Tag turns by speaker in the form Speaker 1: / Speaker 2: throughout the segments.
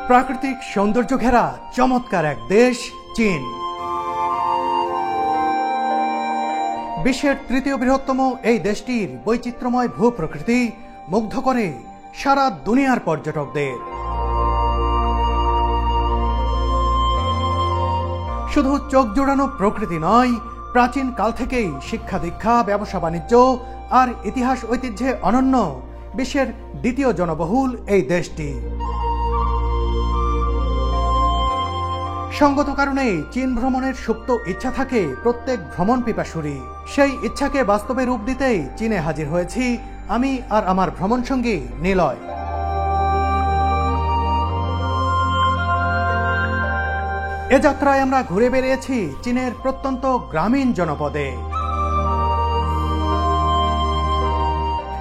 Speaker 1: প্রাকৃতিক সৌন্দর্য ঘেরা চমৎকার এক দেশ চীন। বিশ্বের তৃতীয় বৃহত্তম এই দেশটির বৈচিত্র্যময় ভূপ্রকৃতি মুগ্ধ করে সারা দুনিয়ার পর্যটকদের। শুধু চোখ জোড়ানো প্রকৃতি নয়, প্রাচীন কাল থেকেই শিক্ষা দীক্ষা, ব্যবসা বাণিজ্য আর ইতিহাস ঐতিহ্যে অনন্য বিশ্বের দ্বিতীয় জনবহুল এই দেশটি। সঙ্গত কারণে চীন ভ্রমণের সুপ্ত ইচ্ছা থাকে প্রত্যেক ভ্রমণ পিপাসুরী। সেই ইচ্ছাকে বাস্তবে রূপ দিতেই চীনে হাজির হয়েছি আমি আর আমার ভ্রমণ সঙ্গী নিলয়। এ যাত্রায় আমরা ঘুরে বেরিয়েছি চীনের প্রত্যন্ত গ্রামীণ জনপদে।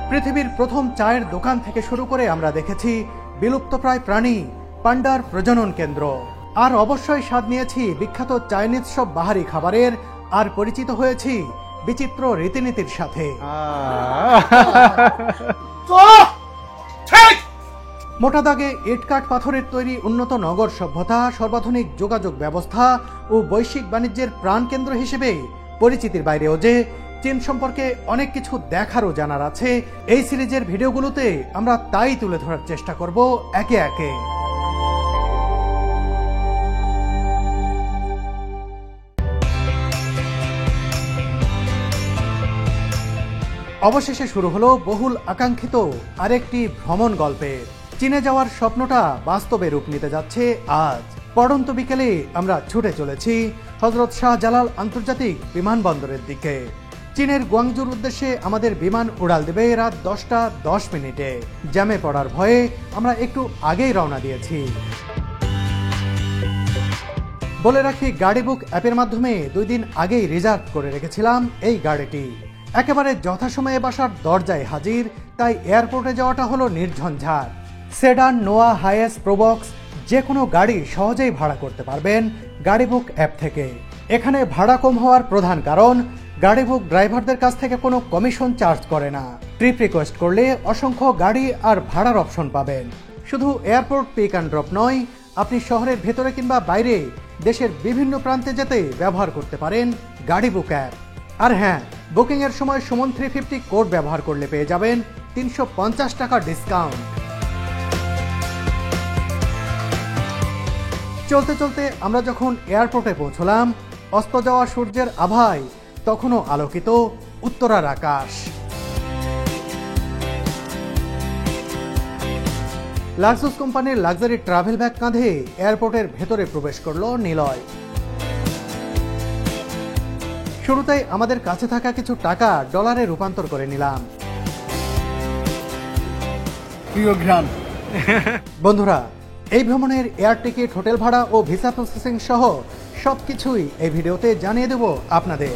Speaker 1: পৃথিবীর প্রথম চায়ের দোকান থেকে শুরু করে আমরা দেখেছি বিলুপ্তপ্রায় প্রাণী পান্ডার প্রজনন কেন্দ্র, আর অবশ্যই স্বাদ নিয়েছি বিখ্যাত চাইনিজ সব বাহারি খাবারের, আর পরিচিত হয়েছি বিচিত্র রীতিনীতির সাথে। মোটা দাগে ইটকাঠ পাথরের তৈরি উন্নত নগর সভ্যতা, সর্বাধুনিক যোগাযোগ ব্যবস্থা ও বৈশ্বিক বাণিজ্যের প্রাণকেন্দ্র হিসেবে পরিচিতির বাইরেও যে চীন সম্পর্কে অনেক কিছু দেখার ও জানার আছে, এই সিরিজের ভিডিওগুলোতে আমরা তাই তুলে ধরার চেষ্টা করব একে একে। অবশেষে শুরু হলো বহুল আকাঙ্ক্ষিত আরেকটি ভ্রমণ গল্পের। চীনে যাওয়ার স্বপ্নটা বাস্তবে রূপ নিতে যাচ্ছে আজ। পড়ন্ত বিকেলে আমরা ছুটে চলেছি হযরত শাহজালাল আন্তর্জাতিক বিমানবন্দরের দিকে। চীনের গুয়াংজুর উদ্দেশ্যে আমাদের বিমান উড়াল দেবে রাত 10টা 10 জ্যামে পড়ার ভয়ে আমরা একটু আগেই রওনা দিয়েছি। বলে রাখি, গাড়ি বুক অ্যাপের মাধ্যমে 2 দিন আগেই রিজার্ভ করে রেখেছিলাম এই গাড়িটি। একেবারে যথাসময়ে বাসার দরজায় হাজির, তাই এয়ারপোর্টে যাওয়াটা হলো নির্ঝঞ্ঝাট। সেডান, নোয়া, হাইএস, প্রোবক্স যে কোনো গাড়ি সহজেই ভাড়া করতে পারবেন গাড়ি বুক অ্যাপ থেকে। এখানে ভাড়া কম হওয়ার প্রধান কারণ গাড়ি বুক ড্রাইভারদের কাছ থেকে কোনো কমিশন চার্জ করে না। ট্রিপ রিকোয়েস্ট করলে অসংখ্য গাড়ি আর ভাড়ার অপশন পাবেন। শুধু এয়ারপোর্ট পিক অ্যান্ড ড্রপ নয়, আপনি শহরের ভেতরে কিংবা বাইরে দেশের বিভিন্ন প্রান্তে যেতে ব্যবহার করতে পারেন গাড়ি বুক অ্যাপ। আর হ্যাঁ, বুকিং এর সময় সুমন 350 কোড ব্যবহার করলে পেয়ে যাবেন 350 টাকা ডিসকাউন্ট। চলতে চলতে আমরা যখন এয়ারপোর্টে পৌঁছলাম, অস্ত যাওয়া সূর্যের আভায় তখনও আলোকিত উত্তরার আকাশ। লাক্সুস কোম্পানির লাক্সারি ট্রাভেল ব্যাগ কাঁধে এয়ারপোর্টের ভেতরে প্রবেশ করলো নিলয়। শুরুতেই আমাদের কাছে থাকা কিছু টাকা ডলারে রূপান্তর করে নিলাম। বন্ধুরা, এই ভ্রমণের এয়ার টিকিট, হোটেল ভাড়া ও ভিসা প্রসেসিং সহ সবকিছুই এই ভিডিওতে জানিয়ে দেব আপনাদের।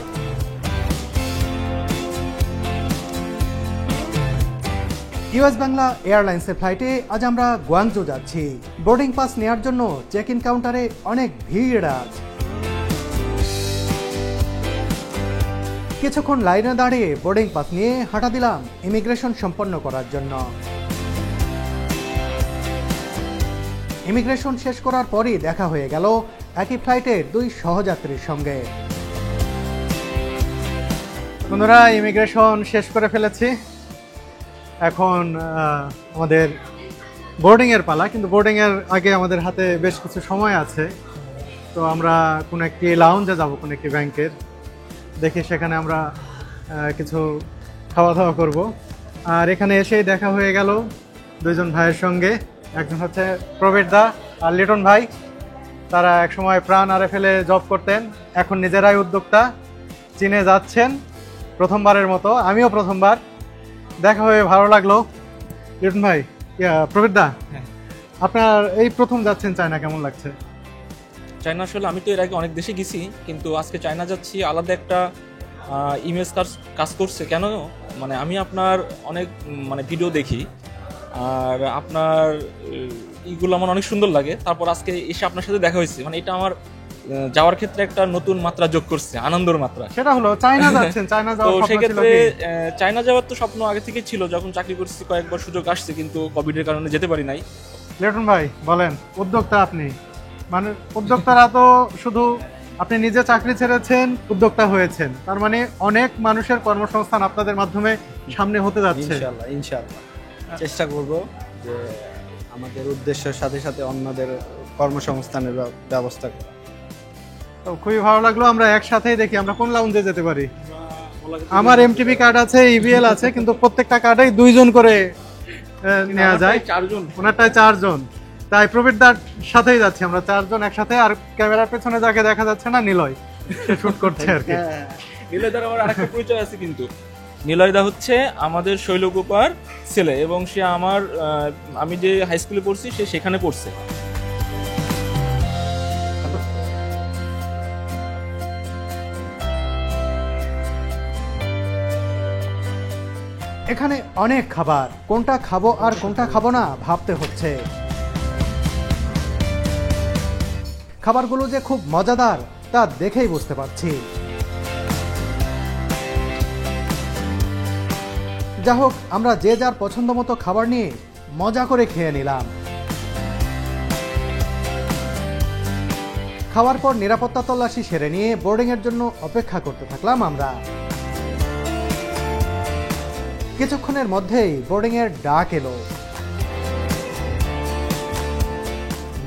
Speaker 1: ইউএস বাংলা এয়ারলাইন্সের ফ্লাইটে আজ আমরা গুয়াংজু যাচ্ছি। বোর্ডিং পাস নেওয়ার জন্য চেক ইন কাউন্টারে অনেক ভিড় আজ। কিছুক্ষণ লাইনে দাঁড়িয়ে বোর্ডিং পাস নিয়ে হাঁটা দিলাম ইমিগ্রেশন সম্পন্ন করার জন্য। ইমিগ্রেশন শেষ করার পরই দেখা হয়ে গেল একই ফ্লাইটের 2 সহযাত্রীর সঙ্গে। বন্ধুরা, ইমিগ্রেশন শেষ করে ফেলেছি। এখন আমাদের বোর্ডিং এর পালা, কিন্তু বোর্ডিং এর আগে আমাদের হাতে বেশ কিছু সময় আছে। তো আমরা কোন একটি লাউঞ্জে যাব, কোন একটি ব্যাংকের, দেখি সেখানে আমরা কিছু খাওয়া দাওয়া করব। আর এখানে এসেই দেখা হয়ে গেল 2 জন ভাইয়ের সঙ্গে। একজন হচ্ছে প্রবীর দা আর লিটন ভাই। তারা একসময় প্রাণ আরএফএলে জব করতেন, এখন নিজেরাই উদ্যোক্তা। চীনে যাচ্ছেন প্রথমবারের মতো, আমিও প্রথমবার। দেখা হয়ে ভালো লাগলো। লিটন ভাই, প্রবীর দা, আপনার এই প্রথম যাচ্ছেন চায়না, কেমন লাগছে?
Speaker 2: চায়না আসলে আমি তো এর আগে অনেক দেশে গেছি, কিন্তু আজকে চায়না যাচ্ছি, আলাদা একটা ইমেজ কাজ করছে। কেন? মানে আমি আপনার অনেক ভিডিও দেখি, আর আপনার এইগুলো আমার অনেক সুন্দর লাগে। তারপর আজকে এসে আপনার সাথে দেখা হয়েছে, এটা আমার যাওয়ার ক্ষেত্রে একটা নতুন মাত্রা যোগ করছে, আনন্দের মাত্রা।
Speaker 1: সেটা হলো চায়না যাচ্ছেন, চায়না
Speaker 2: তো
Speaker 1: যাওয়ার স্বপ্ন ছিল
Speaker 2: সেক্ষেত্রে
Speaker 1: কি?
Speaker 2: চায়না যাওয়ার তো স্বপ্ন আগে থেকে ছিল, যখন চাকরি করছি কয়েকবার সুযোগ আসছে, কিন্তু কোভিডের কারণে যেতে পারি নাই।
Speaker 1: লিটন ভাই বলেন, উদ্যোক্তা আপনি, মানে উদ্যোক্তারা তো শুধু আপনি নিজে চাকরি ছেড়েছেন, উদ্যোক্তা হয়েছেন, তার মানে অনেক মানুষের কর্মসংস্থান আপনাদের মাধ্যমে সামনে হতে যাচ্ছে।
Speaker 3: ইনশাআল্লাহ ইনশাআল্লাহ চেষ্টা করব যে আমাদের উদ্দেশ্যের সাথে সাথে অন্যদের কর্মসংস্থানের ব্যবস্থা করা।
Speaker 1: তো খুবই ভালো লাগলো, আমরা একসাথেই দেখি আমরা কোন লাউঞ্জে যেতে পারি। আমার এমটিভি কার্ড আছে, ইভিএল আছে, কিন্তু প্রত্যেকটা কার্ডেই 2 জন করে নেওয়া যায়,
Speaker 2: চারজন,
Speaker 1: ওনারটায় 4 জন। তাই প্রবীরদার সাথেই যাচ্ছি আমরা 4 জন একসাথে। আর ক্যামেরার পেছনে যাকে দেখা যাচ্ছে না, নিলয়, সে শুট করছে আর কি।
Speaker 2: নিলয়দার আমার আরেকটা পরিচয় আছে, কিন্তু নিলয়দা হচ্ছে আমাদের শৈলকুপার ছেলে, এবং সে আমার আমি যে হাই স্কুলে পড়ছি সে সেখানে পড়ছে।
Speaker 1: এখানে অনেক খাবার, কোনটা খাবো আর কোনটা খাবো না ভাবতে হচ্ছে। খাবারগুলো যে খুব মজাদার তা দেখেই বুঝতে পারছি। যা হোক, আমরা যে যার পছন্দ মতো খাবার নিয়ে মজা করে খেয়ে নিলাম। খাওয়ার পর নিরাপত্তা তল্লাশি সেরে নিয়ে বোর্ডিংয়ের জন্য অপেক্ষা করতে থাকলাম আমরা। কিছুক্ষণের মধ্যেই বোর্ডিংয়ের ডাক এলো।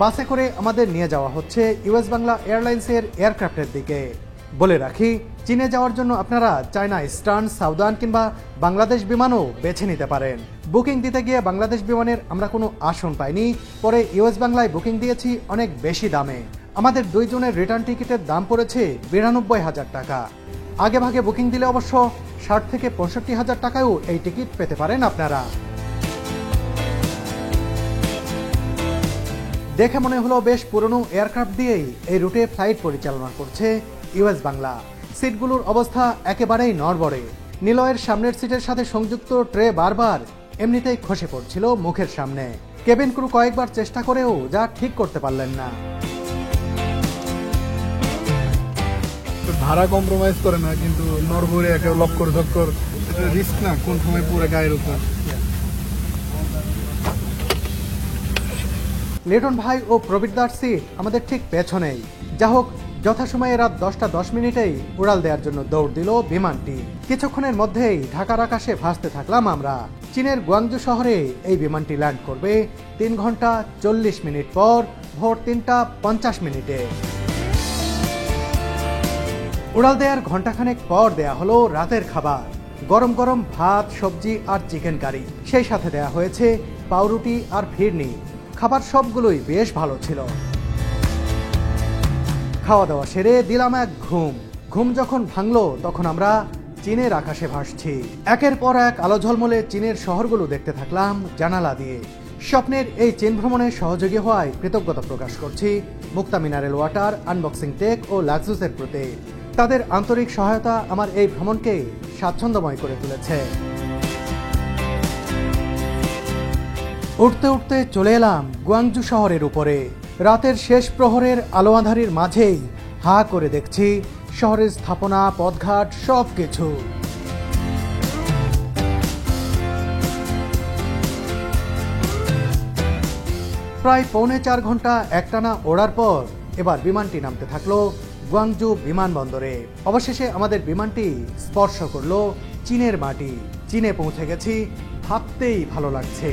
Speaker 1: বাসে করে আমাদের নিয়ে যাওয়া হচ্ছে ইউএস বাংলা এয়ারলাইন্সের এয়ারক্রাফটের দিকে। বলে রাখি, চীনে যাওয়ার জন্য আপনারা চায়না ইস্টার্ন, সাউদার্ন কিংবা বাংলাদেশ বিমানও বেছে নিতে পারেন। বুকিং দিতে গিয়ে বাংলাদেশ বিমানের আমরা কোনো আসন পাইনি, পরে ইউএস বাংলায় বুকিং দিয়েছি অনেক বেশি দামে। আমাদের 2 জনের রিটার্ন টিকিটের দাম পড়েছে 92,000 টাকা। আগে ভাগে বুকিং দিলে অবশ্য 60 থেকে 65,000 টাকায়ও এই টিকিট পেতে পারেন আপনারা। দেখে মনে হলো বেশ পুরনো এয়ারক্রাফট দিয়েই এই রুটে ফ্লাইট পরিচালনা করছে ইউএস বাংলা। সিটগুলোর অবস্থা একেবারেই নড়বড়ে। নিলয়ের সামনের সিটের সাথে সংযুক্ত ট্রে বারবার এমনিতেই খসে পড়ছিল মুখের সামনে। কেবিন ক্রু কয়েকবার চেষ্টা করেও যা ঠিক করতে পারলেন না।
Speaker 4: ভাড়া কম্প্রোমাইজ করে না, কিন্তু নরবরে একে লক্কর ঝক্কর, রিস্ক না, কোন সময় পুরো গায়ের উপর।
Speaker 1: লিটন ভাই ও প্রবীরদার সিট আমাদের ঠিক পেছনেই। যা হোক, যথাসময়ে রাত 10:10 উড়াল দেওয়ার জন্য দৌড় দিল বিমানটি। কিছুক্ষণের মধ্যেই ঢাকার আকাশে ভাসতে থাকলাম আমরা। চীনের গুয়াংজু শহরে এই বিমানটি ল্যান্ড করবে 3 ঘন্টা 40 মিনিট পর, ভোর 3:50 উড়াল দেওয়ার ঘন্টাখানেক পর দেয়া হলো রাতের খাবার। গরম গরম ভাত, সবজি আর চিকেন কারি, সেই সাথে দেয়া হয়েছে পাউরুটি আর ফিরনি। খাবার সবগুলোই বেশ ভালো ছিল। খাওয়া দাওয়া সেরে দিলাম এক ঘুম যখন ভাঙলো, তখন আমরা চীনের আকাশে ভাসছি। একের পর এক আলো ঝলমলে চীনের শহরগুলো দেখতে থাকলাম জানালা দিয়ে। স্বপ্নের এই চীন ভ্রমণে সহযোগী হওয়ায় কৃতজ্ঞতা প্রকাশ করছি মুক্তা মিনারেল ওয়াটার, আনবক্সিং টেক ও লাক্সুসের প্রতি। তাদের আন্তরিক সহায়তা আমার এই ভ্রমণকে স্বাচ্ছন্দ্যময় করে তুলেছে। উঠতে উঠতে চলে এলাম গুয়াংজু শহরের উপরে। রাতের শেষ প্রহরের আলো আঁধারির মাঝেই হা করে দেখছি শহরের স্থাপনা, পথঘাট সব কিছু। প্রায় 3.25 ঘন্টা একটানা ওড়ার পর এবার বিমানটি নামতে থাকলো গুয়াংজু বিমানবন্দরে। অবশেষে আমাদের বিমানটি স্পর্শ করলো চীনের মাটি। চীনে পৌঁছে গেছি, ভাবতেই ভালো লাগছে।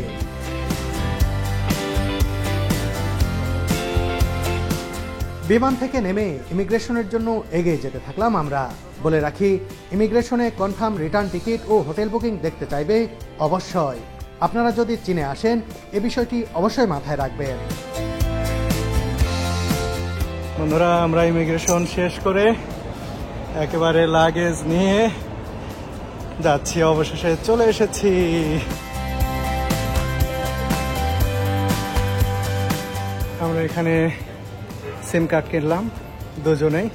Speaker 1: বিমান থেকে নেমে ইমিগ্রেশনের জন্য এগিয়ে যেতে থাকলাম আমরা। বলে রাখি, ইমিগ্রেশনে কনফার্ম রিটার্ন টিকিট ও হোটেল বুকিং দেখতে চাইবে অবশ্যই। আপনারা যদি চীনে আসেন, এ বিষয়টি অবশ্যই মাথায় রাখবেন।
Speaker 4: বন্ধুরা, আমরা ইমিগ্রেশন শেষ করে একেবারে লাগেজ নিয়ে যাচ্ছি, অবশেষে চলে এসেছি। আমরা এখানে সিম কার্ড কিনলাম দুজনেই।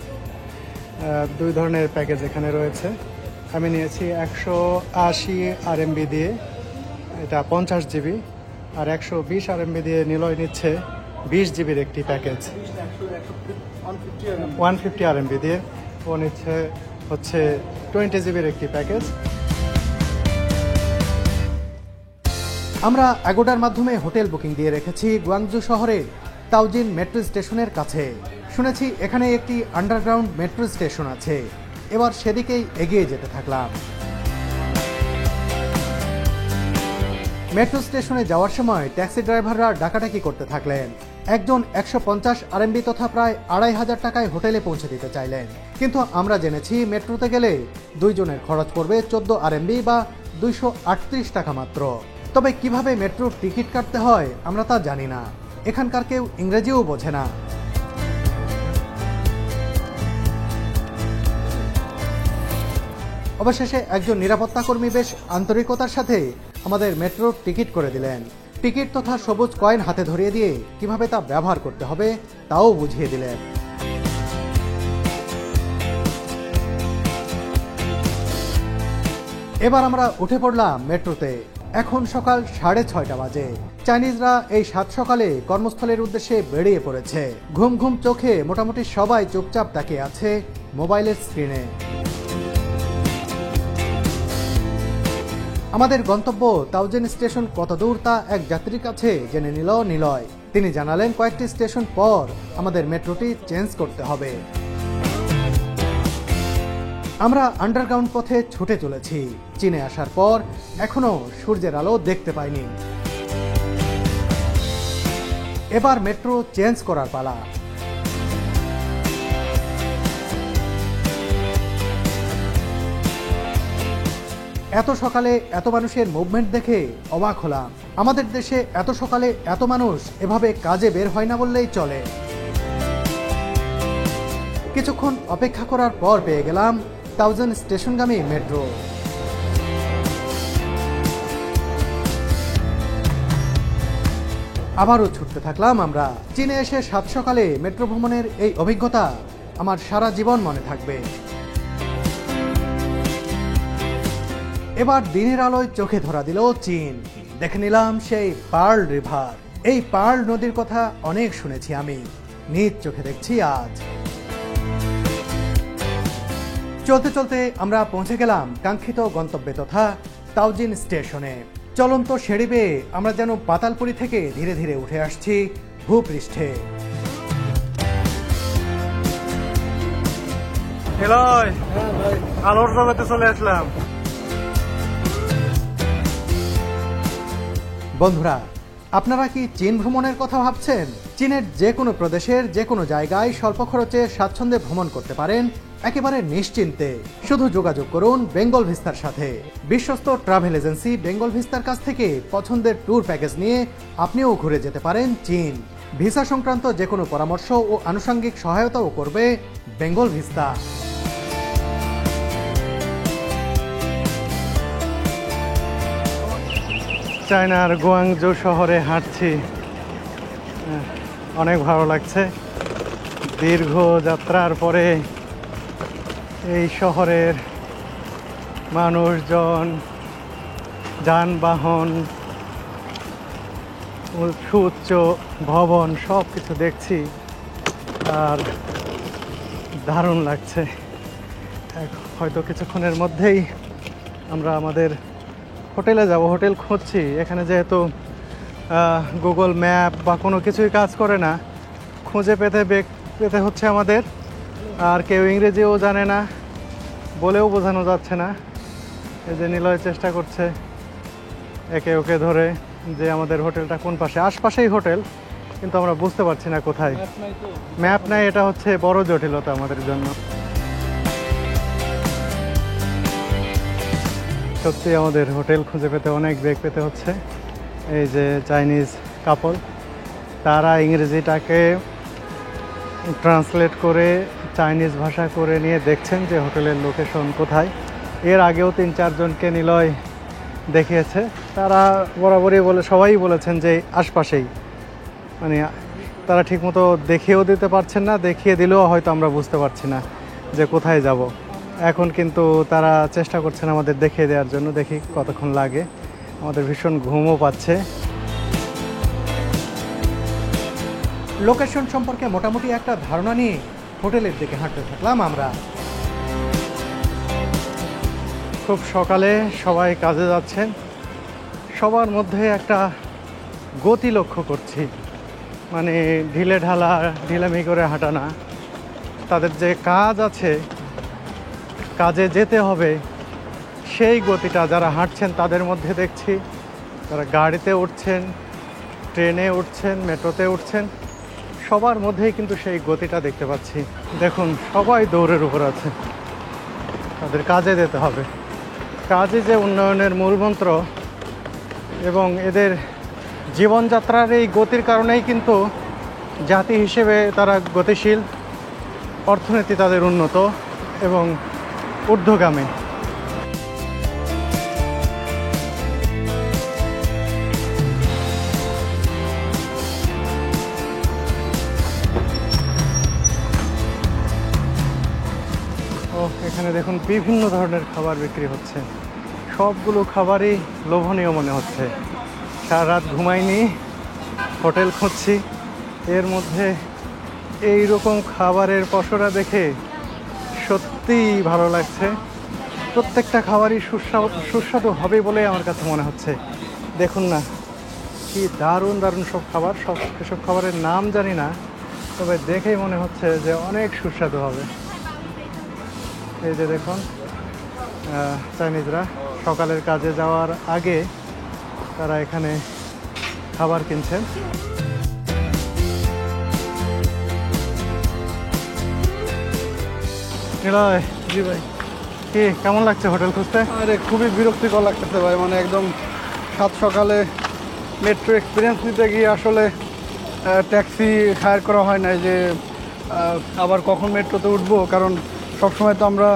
Speaker 4: 2 ধরনের প্যাকেজ এখানে রয়েছে। আমি নিয়েছি 180 RMB দিয়ে, এটা 50 GB, আর 120 RMB দিয়ে নিলয় নিচ্ছে
Speaker 1: 20 জিবির একটি প্যাকেজ 150 RMB দিয়ে, ও নিচ্ছে হচ্ছে 20 জিবির একটি প্যাকেজ। আমরা অ্যাগোডার মাধ্যমে হোটেল বুকিং দিয়ে রেখেছি গুয়াংজু শহরের তাওজিন মেট্রো স্টেশনের কাছে। শুনেছি এখানে একটি আন্ডারগ্রাউন্ড মেট্রো স্টেশন আছে। এবার সেদিকেই এগিয়ে যেতে থাকলাম। মেট্রো স্টেশনে যাওয়ার সময় ট্যাক্সি ড্রাইভাররা ডাকাডাকি করতে থাকলেন। একজন 150 RMB তথা প্রায় 2500 টাকায় হোটেলে পৌঁছে দিতে চাইলেন, কিন্তু আমরা জেনেছি মেট্রোতে গেলে দুইজনের খরচ পড়বে 14 RMB বা 238 টাকা মাত্র। তবে কিভাবে মেট্রোর টিকিট কাটতে হয় আমরা তা জানি না, এখানকার কেউ ইংরেজিও বোঝে না। অবশেষে একজন নিরাপত্তা কর্মী বেশ আন্তরিকতার সাথে আমাদের মেট্রোর টিকিট করে দিলেন। টিকিট তথা সবুজ কয়েন হাতে ধরিয়ে দিয়ে কিভাবে তা ব্যবহার করতে হবে তাও বুঝিয়ে দিলেন। এবার আমরা উঠে পড়লাম মেট্রোতে। এখন সকাল 6:30 বাজে। চাইনিজরা এই সাত সকালে কর্মস্থলের উদ্দেশ্যে বেরিয়ে পড়েছে। ঘুম ঘুম চোখে মোটামুটি সবাই চুপচাপ তাকিয়ে আছে মোবাইলের স্ক্রিনে। আমাদের গন্তব্য তাওজিন স্টেশন কত দূর তা এক যাত্রীর কাছে জেনে নিল নিলয়। তিনি জানালেন কয়েকটি স্টেশন পর আমাদের মেট্রোটি চেঞ্জ করতে হবে। আমরা আন্ডারগ্রাউন্ড পথে ছুটে চলেছি। চীনে আসার পর এখনো সূর্যের আলো দেখতে পাইনি। এবার মেট্রো চেঞ্জ করার পালা। এত সকালে এত মানুষের মুভমেন্ট দেখে অবাক হলাম। আমাদের দেশে এত সকালে এত মানুষ এভাবে কাজে বের হয় না বললেই চলে। কিছুক্ষণ অপেক্ষা করার পর পেয়ে গেলাম তাওজিন স্টেশনগামী মেট্রো। আবারও ছুটতে থাকলাম আমরা। চীনে এসে সাত সকালে মেট্রো ভ্রমণের এই অভিজ্ঞতা আমার সারা জীবন মনে থাকবে। এবার দিনের আলোয় চোখে ধরা দিল চীন। দেখে নিলাম সেই পার্ল রিভার। এই পার্ল নদীর কথা অনেক শুনেছি আমি, নিজ চোখে দেখছি আজ। চলতে চলতে আমরা পৌঁছে গেলাম কাঙ্ক্ষিত গন্তব্যে তথা তাওজিন স্টেশনে। চলন্ত সিঁড়ি বেয়ে আমরা যেন পাতালপুরি থেকে ধীরে ধীরে উঠে আসছি ভূপৃষ্ঠে।
Speaker 4: আলোর জগতে চলে আসলাম।
Speaker 1: বন্ধুরা, আপনারা কি চীন ভ্রমণের কথা ভাবছেন? চীনের যে কোনো প্রদেশের যে কোনো জায়গায় স্বল্প খরচে স্বাচ্ছন্দ্যে ভ্রমণ করতে পারেন একেবারে নিশ্চিন্তে। শুধু যোগাযোগ করুন বেঙ্গল ভিস্তার সাথে। বিশ্বস্ত ট্রাভেল এজেন্সি বেঙ্গল ভিস্তার কাছ থেকে পছন্দের ট্যুর প্যাকেজ নিয়ে আপনিও ঘুরে যেতে পারেন চীন। ভিসা সংক্রান্ত যে কোনো পরামর্শ ও আনুষঙ্গিক সহায়তাও করবে বেঙ্গল ভিস্তা।
Speaker 4: চায়নার গুয়াংজু শহরে হাঁটছি, অনেক ভালো লাগছে। দীর্ঘ যাত্রার পরে এই শহরের মানুষজন, যানবাহন, সুউচ্চ ভবন সব কিছু দেখছি আর দারুণ লাগছে। হয়তো কিছুক্ষণের মধ্যেই আমরা আমাদের হোটেলে যাব। হোটেল খুঁজছি, এখানে যেহেতু গুগল ম্যাপ বা কোনো কিছুই কাজ করে না, খুঁজে পেতে হচ্ছে আমাদের। আর কেউ ইংরেজিও জানে না, বলেও বোঝানো যাচ্ছে না। এই যে নিলয় চেষ্টা করছে একে ওকে ধরে যে আমাদের হোটেলটা কোন পাশে। আশপাশেই হোটেল, কিন্তু আমরা বুঝতে পারছি না কোথায়। ম্যাপ নাই, এটা হচ্ছে বড় জটিলতা আমাদের জন্য। সত্যি আমাদের হোটেল খুঁজে পেতে অনেক বেগ পেতে হচ্ছে। এই যে চাইনিজ কাপল, তারা ইংরেজিটাকে ট্রান্সলেট করে চাইনিজ ভাষা করে নিয়ে দেখছেন যে হোটেলের লোকেশন কোথায়। এর আগেও 3-4 জনকে নিলয় দেখিয়েছে, তারা বরাবরই সবাই বলেছেন যে আশপাশেই। মানে তারা ঠিকমতো দেখিয়েও দিতে পারছেন না, দেখিয়ে দিলেও হয়তো আমরা বুঝতে পারছি না যে কোথায় যাব। এখন কিন্তু তারা চেষ্টা করছেন আমাদের দেখিয়ে দেওয়ার জন্য। দেখি কতক্ষণ লাগে। আমাদের ভীষণ ঘুমও পাচ্ছে।
Speaker 1: লোকেশন সম্পর্কে মোটামুটি একটা ধারণা নিয়ে হোটেলের দিকে হাঁটতে থাকলাম আমরা।
Speaker 4: খুব সকালে সবাই কাজে যাচ্ছেন, সবার মধ্যে একটা গতি লক্ষ্য করছি, মানে ঢিলে ঢালা ঢিলামি করে হাঁটা না। তাদের যে কাজ আছে, কাজে যেতে হবে, সেই গতিটা যারা হাঁটছেন তাদের মধ্যে দেখছি। তারা গাড়িতে উঠছেন, ট্রেনে উঠছেন, মেট্রোতে উঠছেন, সবার মধ্যেই কিন্তু সেই গতিটা দেখতে পাচ্ছি। দেখুন, সবাই দৌড়ের উপর আছে, তাদের কাজে যেতে হবে। কাজই যে উন্নয়নের মূল মন্ত্র, এবং এদের জীবনযাত্রার এই গতির কারণেই কিন্তু জাতি হিসেবে তারা গতিশীল, অর্থনীতি তাদের উন্নত এবং ঊর্ধ্বগামী। এখানে দেখুন বিভিন্ন ধরনের খাবার বিক্রি হচ্ছে, সবগুলো খাবারই লোভনীয় মনে হচ্ছে। সারা রাত ঘুমাইনি, হোটেল খুঁজছি, এর মধ্যে এই রকম খাবারের পসরা দেখে সত্যিই ভালো লাগছে। প্রত্যেকটা খাবারই সুস্বাদু হবে বলে আমার কাছে মনে হচ্ছে। দেখুন না, কি দারুণ দারুণ সব খাবার। এসব খাবারের নাম জানি না, তবে দেখেই মনে হচ্ছে যে অনেক সুস্বাদু হবে। এই যে দেখুন, চাইনিজরা সকালের কাজে যাওয়ার আগে তারা এখানে খাবার কিনছেন। নিলয়,
Speaker 3: জি ভাই।
Speaker 4: কি কেমন লাগছে হোটেল খুঁজতে?
Speaker 3: আরে খুবই বিরক্তিকর লাগতেছে ভাই, মানে একদম সাত সকালে মেট্রো এক্সপিরিয়েন্স নিতে গিয়ে আসলে ট্যাক্সি হায়ার করা হয় না, যে আবার কখন মেট্রোতে উঠবো, কারণ সবসময় তো আমরা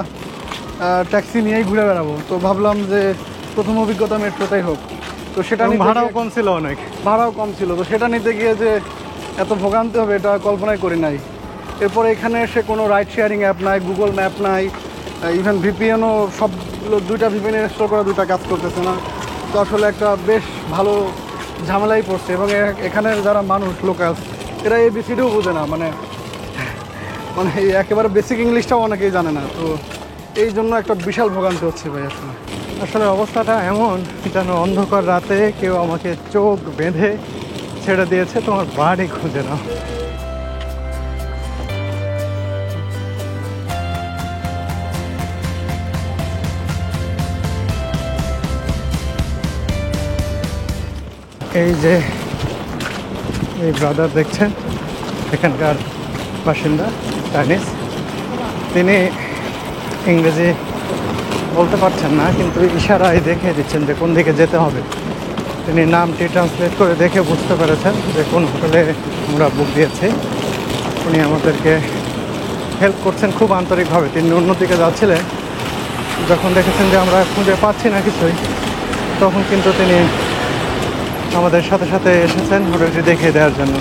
Speaker 3: ট্যাক্সি নিয়েই ঘুরে বেড়াবো। তো ভাবলাম যে প্রথম অভিজ্ঞতা মেট্রোটাই হোক। তো সেটা
Speaker 4: ভাড়াও কম ছিল, অনেক
Speaker 3: ভাড়াও কম ছিল। তো সেটা নিতে গিয়ে যে এত ভোগান্তি হবে এটা কল্পনাই করি নাই। এরপরে এখানে এসে কোনো রাইড শেয়ারিং অ্যাপ নাই, গুগল ম্যাপ নাই, ইভেন ভিপিএনও সবগুলো, দুইটা ভিপিএন ইনস্টল করা দুইটা কাজ করতেছে না। তো আসলে একটা বেশ ভালো ঝামেলাই পড়ছে। এবং এখানের যারা মানুষ লোকাল, এরা এবিসিডিও বোঝে না, মানে এই একেবারে বেসিক ইংলিশটাও অনেকেই জানে না। তো এই জন্য একটা বিশাল ভোগান্তি হচ্ছে ভাই।
Speaker 4: আসলে অবস্থাটা এমন যেন অন্ধকার রাতে কেউ আমাকে চোখ বেঁধে ছেড়ে দিয়েছে, তোমার বাড়ি খুঁজে নাও। এই যে এই ব্রাদার দেখছেন, এখানকার বাসিন্দা, চাইনিজ। তিনি ইংরেজি বলতে পারছেন না, কিন্তু ইশারায় দেখিয়ে দিচ্ছেন যে কোন দিকে যেতে হবে। তিনি নামটি ট্রান্সলেট করে দেখে বুঝতে পেরেছেন যে কোন হোটেলে আমরা বুক দিয়েছি। উনি আমাদেরকে হেল্প করছেন খুব আন্তরিকভাবে। তিনি অন্যদিকে যাচ্ছিলেন, যখন দেখেছেন যে আমরা খুঁজে পাচ্ছি না কিছুই, তখন কিন্তু তিনি আমাদের সাথে সাথে এসেছেন হোটেলটি দেখিয়ে দেওয়ার জন্য।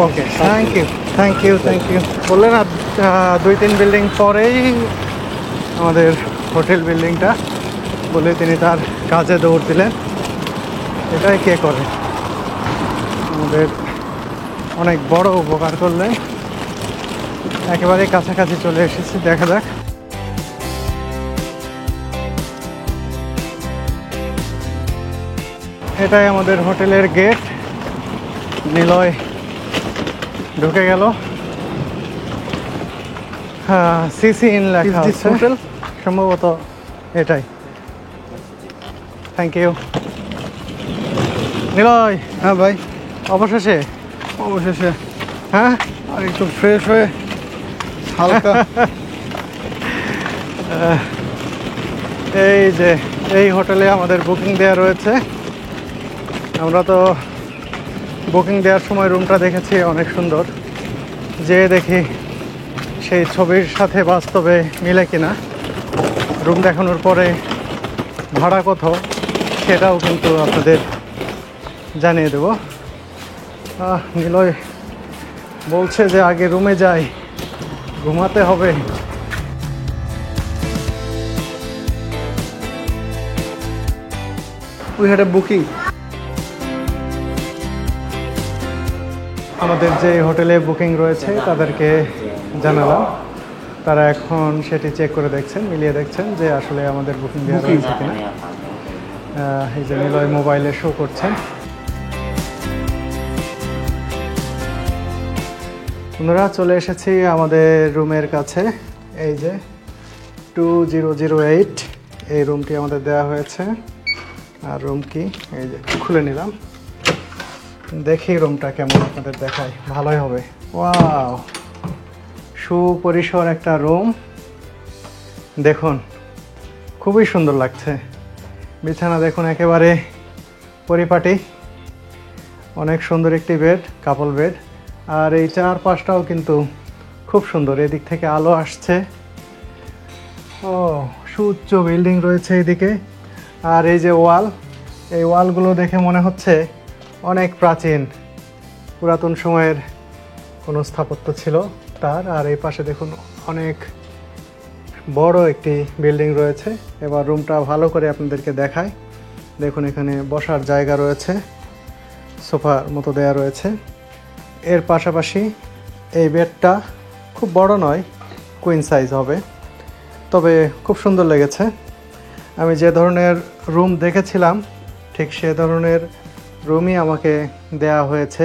Speaker 4: Okay, thank you, thank you, thank you. বললেন না 2-3 বিল্ডিং পরেই আমাদের হোটেল বিল্ডিংটা, বলে তিনি তার কাজে দৌড় দিলেন। এটাই কে করে, আমাদের অনেক বড় উপকার করলেন। একেবারে কাছাকাছি চলে এসেছি, দেখা যাক। এটাই আমাদের হোটেলের গেট। নিলয় ঢুকে গেল। হ্যাঁ, সিসি ইন লেখা আছে, হোটেল সম্ভবত এটাই। Thank you Niloy.
Speaker 3: হ্যাঁ ভাই,
Speaker 4: অবশেষে
Speaker 3: অবশেষে।
Speaker 4: হ্যাঁ,
Speaker 3: আর একটু ফ্রেশ হয়ে হালকা
Speaker 4: এই যে এই হোটেলে আমাদের বুকিং দেওয়া রয়েছে। আমরা তো বুকিং দেওয়ার সময় রুমটা দেখেছি, অনেক সুন্দর। যে দেখি সেই ছবির সাথে বাস্তবে মিলে কিনা। রুম দেখানোর পরে ভাড়া কত সেটাও কিন্তু আপনাদের জানিয়ে দেব। নিলয় বলছে যে আগে রুমে যাই, ঘুমাতে হবে।
Speaker 3: we had a booking
Speaker 4: আমাদের যে হোটেলে বুকিং রয়েছে তাদেরকে জানালাম, তারা এখন সেটি চেক করে দেখছেন, মিলিয়ে দেখছেন যে আসলে আমাদের বুকিং দেওয়া রয়েছে কিনা। এই যে নিলয় মোবাইলে শো করছেন। বন্ধুরা চলে এসেছি আমাদের রুমের কাছে। এই যে 2008 এই রুমটি আমাদের দেওয়া হয়েছে। আর রুম কি এই যে খুলে নিলাম, দেখি রুমটা কেমন আপনাদের দেখাই, ভালোই হবে। ওয়াও, সুপরিসর একটা রুম, দেখুন খুবই সুন্দর লাগছে। বিছানা দেখুন একেবারে পরিপাটি, অনেক সুন্দর একটি বেড, কাপল বেড। আর এই চারপাশটাও কিন্তু খুব সুন্দর, এদিক থেকে আলো আসছে। ও, সুউচ্চ বিল্ডিং রয়েছে এদিকে। আর এই যে ওয়াল, এই ওয়ালগুলো দেখে মনে হচ্ছে অনেক প্রাচীন, পুরাতন সময়ের কোনো স্থাপত্য ছিল তার। আর এই পাশে দেখুন অনেক বড় একটি বিল্ডিং রয়েছে। এবার রুমটা ভালো করে আপনাদেরকে দেখাই। দেখুন এখানে বসার জায়গা রয়েছে, সোফার মতো দেয়া রয়েছে। এর পাশাপাশি এই বেডটা খুব বড় নয়, কুইন সাইজ হবে, তবে খুব সুন্দর লেগেছে। আমি যে ধরনের রুম দেখেছিলাম ঠিক সে ধরনের রুমই আমাকে দেয়া হয়েছে।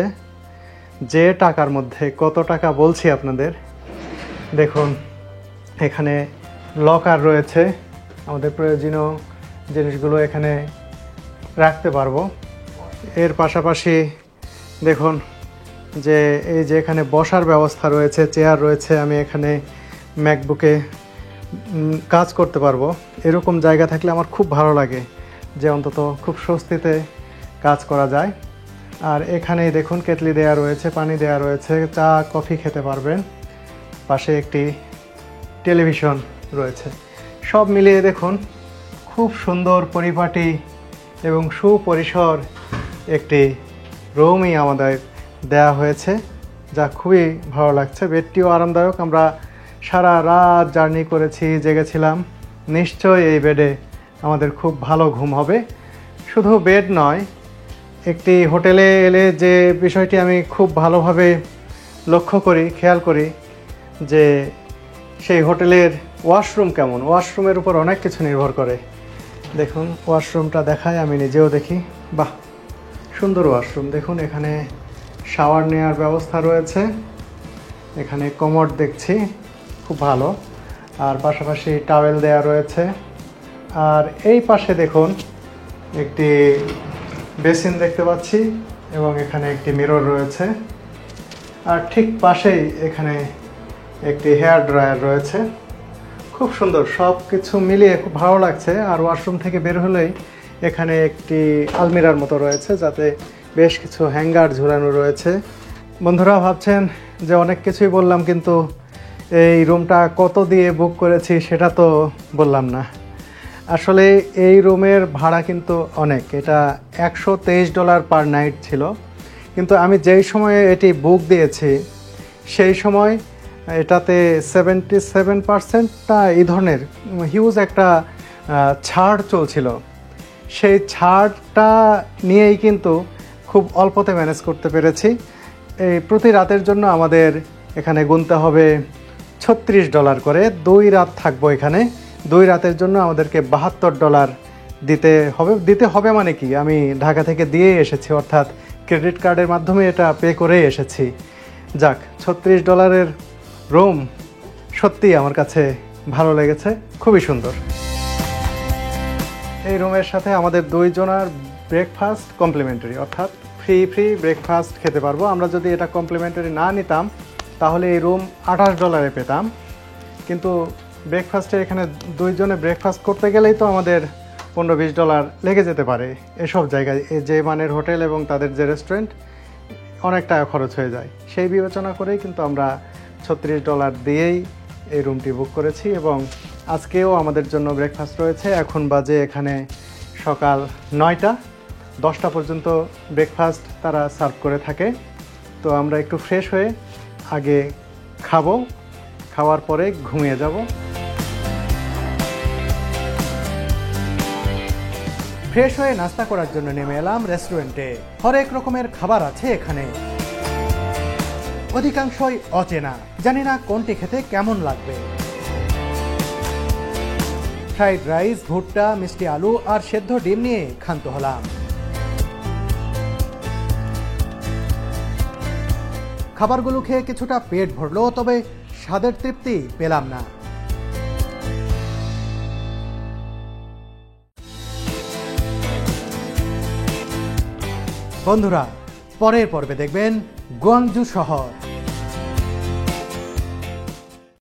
Speaker 4: যে টাকার মধ্যে, কত টাকা বলছি আপনাদের, দেখুন এখানে লকার রয়েছে, আমাদের প্রয়োজনীয় জিনিসগুলো এখানে রাখতে পারবো। এর পাশাপাশি দেখুন যে এই যে এখানে বসার ব্যবস্থা রয়েছে, চেয়ার রয়েছে, আমি এখানে ম্যাকবুকে কাজ করতে পারবো। এরকম জায়গা থাকলে আমার খুব ভালো লাগে, যে অন্তত খুব স্বস্তিতে কাজ করা যায়। আর এখানেই দেখুন কেটলি দেয়া রয়েছে, পানি দেয়া রয়েছে, চা কফি খেতে পারবেন। পাশে একটি টেলিভিশন রয়েছে। সব মিলিয়ে দেখুন খুব সুন্দর পরিপাটি এবং সুপরিসর একটি রুমই আমাদের দেয়া হয়েছে, যা খুবই ভালো লাগছে। বেডটিও আরামদায়ক। আমরা সারা রাত জার্নি করেছি, জেগেছিলাম। নিশ্চয়ই এই বেডে আমাদের খুব ভালো ঘুম হবে। শুধু বেড নয়, একটি হোটেলে এলে যে বিষয়টি আমি খুব ভালোভাবে লক্ষ্য করি, খেয়াল করি, যে সেই হোটেলের ওয়াশরুম কেমন। ওয়াশরুমের উপর অনেক কিছু নির্ভর করে। দেখুন ওয়াশরুমটা দেখায়, আমি নিজেও দেখি। বাহ, সুন্দর ওয়াশরুম। দেখুন এখানে শাওয়ার নেওয়ার ব্যবস্থা রয়েছে, এখানে কমোড দেখছি, খুব ভালো। আর পাশাপাশি টাওয়েল দেয়া রয়েছে। আর এই পাশে দেখুন একটি বেসিন দেখতে পাচ্ছি এবং এখানে একটি মিরর রয়েছে। আর ঠিক পাশেই এখানে একটি হেয়ার ড্রায়ার রয়েছে। খুব সুন্দর, সব কিছু মিলিয়ে খুব ভালো লাগছে। আর ওয়াশরুম থেকে বের হলেই এখানে একটি আলমিরার মতো রয়েছে, যাতে বেশ কিছু হ্যাঙ্গার ঝুলানো রয়েছে। বন্ধুরা ভাবছেন যে অনেক কিছুই বললাম, কিন্তু এই রুমটা কত দিয়ে বুক করেছি সেটা তো বললাম না। আসলে এই রুমের ভাড়া কিন্তু অনেক, এটা $123 পার নাইট ছিল। কিন্তু আমি যেই সময়ে এটি বুক দিয়েছি সেই সময় এটাতে 77% না এই ধরনের হিউজ একটা ছাড় চলছিল। সেই ছাড়টা নিয়েই কিন্তু খুব অল্পতে ম্যানেজ করতে পেরেছি। এই প্রতি রাতের জন্য আমাদের এখানে গুনতে হবে $36 করে। 2 রাত থাকবো এখানে। 2 রাতের জন্য আমাদেরকে $72 দিতে হবে মানে কি, আমি ঢাকা থেকে দিয়ে এসেছি, অর্থাৎ ক্রেডিট কার্ডের মাধ্যমে এটা পে করে এসেছি। যাক, $36 রুম সত্যিই আমার কাছে ভালো লেগেছে, খুবই সুন্দর। এই রুমের সাথে আমাদের 2 জনের ব্রেকফাস্ট কমপ্লিমেন্টারি, অর্থাৎ ফ্রি ব্রেকফাস্ট খেতে পারবো। আমরা যদি এটা কমপ্লিমেন্টারি না নিতাম তাহলে এই রুম $28 পেতাম। কিন্তু ব্রেকফাস্টে এখানে 2 জনে ব্রেকফাস্ট করতে গেলেই তো আমাদের $15-20 লেগে যেতে পারে। এসব জায়গায় যে মানের হোটেল এবং তাদের যে রেস্টুরেন্ট, অনেক টাকা খরচ হয়ে যায়। সেই বিবেচনা করেই কিন্তু আমরা $36 দিয়েই এই রুমটি বুক করেছি। এবং আজকেও আমাদের জন্য ব্রেকফাস্ট রয়েছে। এখন বাজে এখানে সকাল 9টা, 10টা পর্যন্ত ব্রেকফাস্ট তারা সার্ভ করে থাকে। তো আমরা একটু ফ্রেশ হয়ে আগে খাবো, খাওয়ার পরে ঘুমিয়ে যাব।
Speaker 1: ফ্রেশ হয়ে নাস্তা করার জন্য নেমে এলাম রেস্টুরেন্টে। হরেক রকমের খাবার আছে এখানে। অধিকাংশই অচেনা, জানি না কোনটি খেতে কেমন লাগবে। ফ্রাইড রাইস, ভুট্টা, মিষ্টি আলু আর সেদ্ধ ডিম নিয়ে ক্ষান্ত হলাম। খাবারগুলো খেয়ে কিছুটা পেট ভরলো, তবে স্বাদের তৃপ্তি পেলাম না। বন্ধুরা, পরের পর্বে দেখবেন গুয়াংজু শহর।